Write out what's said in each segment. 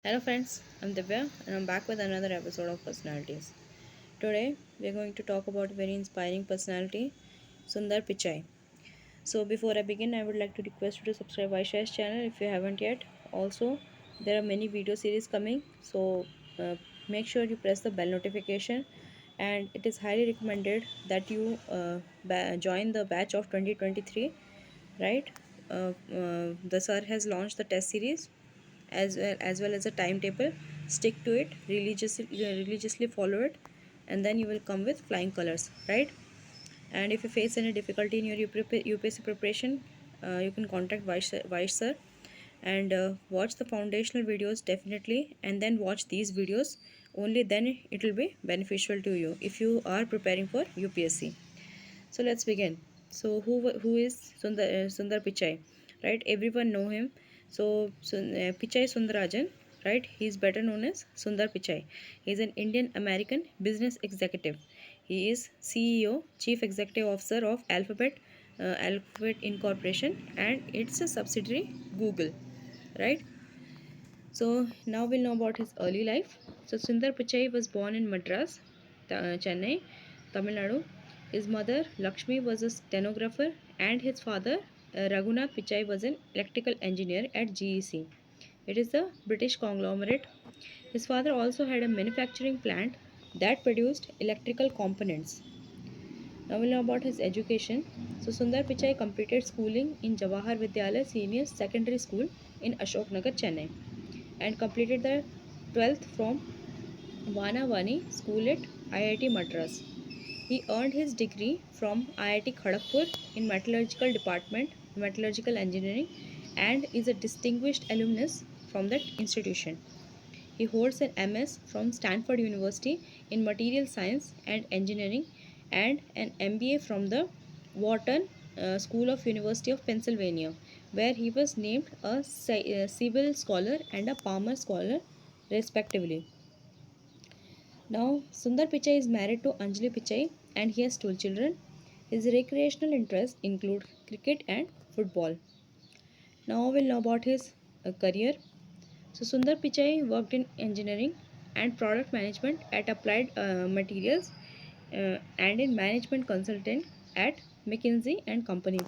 Hello friends, I'm Divya and I'm back with another episode of Personalities. Today we're going to talk about a very inspiring personality, Sundar Pichai. So before I begin, I would like to request you to subscribe Vysh's channel if you haven't yet. Also, there are many video series coming, so make sure you press the bell notification. And it is highly recommended that you join the batch of 2023, right? The sir has launched the test series as well as a timetable. Stick to it religiously, follow it, and then you will come with flying colors, right? And if you face any difficulty in your UPSC preparation, you can contact Vysh sir, and watch the foundational videos definitely, and then watch these videos. Only then it will be beneficial to you if you are preparing for UPSC. So let's begin. So who is Sundar Pichai, right? Everyone know him. Pichai Sundarajan, right? He is better known as Sundar Pichai. He is an Indian American business executive. He is CEO, Chief Executive Officer of Alphabet Incorporation, and it's a subsidiary Google, right? So now we'll know about his early life. So Sundar Pichai was born in Madras, Chennai, Tamil Nadu. His mother Lakshmi was a stenographer, and his father Raghunath Pichai was an electrical engineer at GEC. It is a British conglomerate. His father also had a manufacturing plant that produced electrical components. Now we'll know about his education. So Sundar Pichai completed schooling in Jawahar Vidyalaya Senior Secondary School in Ashoknagar, Chennai, and completed the 12th from Vanavani School at IIT Madras. He earned his degree from IIT Kharagpur in Metallurgical Engineering, and is a distinguished alumnus from that institution. He holds an MS from Stanford University in Material Science and Engineering, and an MBA from the Wharton School of University of Pennsylvania, where he was named a Sibyl Scholar and a Palmer Scholar respectively. Now, Sundar Pichai is married to Anjali Pichai and he has two children. His recreational interests include cricket and football. Now, we'll know about his career. So, Sundar Pichai worked in engineering and product management at Applied Materials, and in management consultant at McKinsey and Company.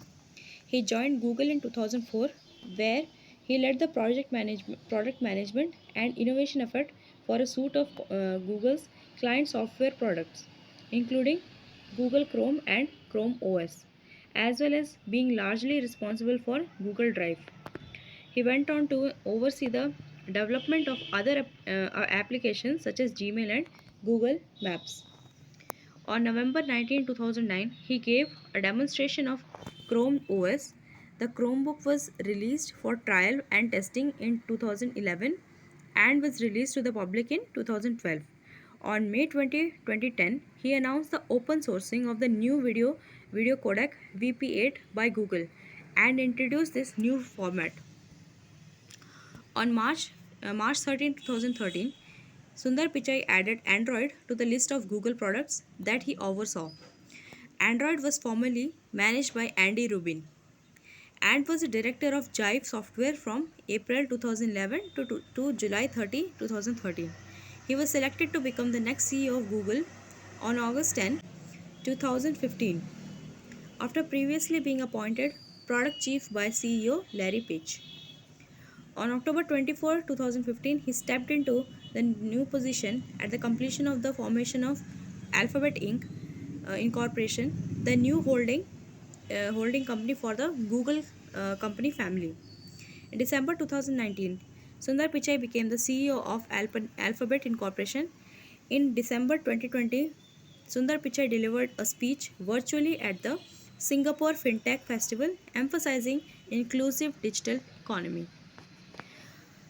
He joined Google in 2004, where he led the product management and innovation effort for a suite of Google's client software products, including Google Chrome and Chrome OS, as well as being largely responsible for Google Drive. He went on to oversee the development of other applications such as Gmail and Google Maps. On November 19, 2009, he gave a demonstration of Chrome OS. The Chromebook was released for trial and testing in 2011 and was released to the public in 2012. On May 20, 2010, he announced the open sourcing of the new video codec VP8 by Google and introduced this new format. On March 13, 2013, Sundar Pichai added Android to the list of Google products that he oversaw. Android was formerly managed by Andy Rubin and was the director of Jive Software from April 2011 to July 30, 2013. He was selected to become the next CEO of Google on August 10, 2015, after previously being appointed product chief by CEO Larry Page. On October 24, 2015, he stepped into the new position at the completion of the formation of Alphabet Inc. Incorporation, the new holding company for the Google company family. In December 2019, Sundar Pichai became the CEO of Alphabet Incorporation. In December 2020, Sundar Pichai delivered a speech virtually at the Singapore FinTech Festival emphasizing inclusive digital economy.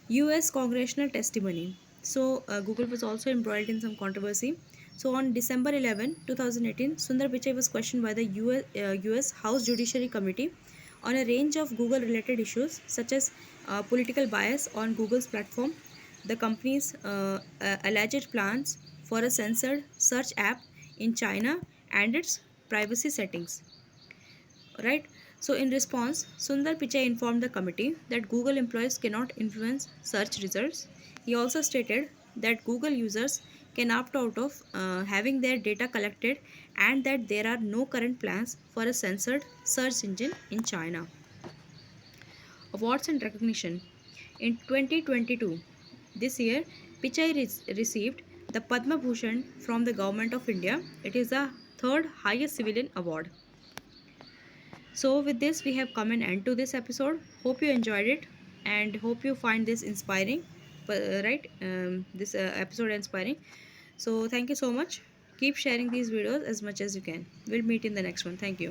US congressional testimony. So, Google was also embroiled in some controversy. So, on December 11, 2018, Sundar Pichai was questioned by the US House Judiciary Committee on a range of Google related issues such as political bias on Google's platform, the company's alleged plans for a censored search app in China, and its privacy settings, right? So in response, Sundar Pichai informed the committee that Google employees cannot influence search results. He also stated that Google users can opt out of having their data collected and that there are no current plans for a censored search engine in China. Awards and recognition. In 2022, this year, Pichai received the Padma Bhushan from the Government of India. It is the third highest civilian award. So, with this, we have come an end to this episode. Hope you enjoyed it and hope you find this inspiring, right? This episode inspiring. So, thank you so much. Keep sharing these videos as much as you can. We'll meet in the next one. Thank you.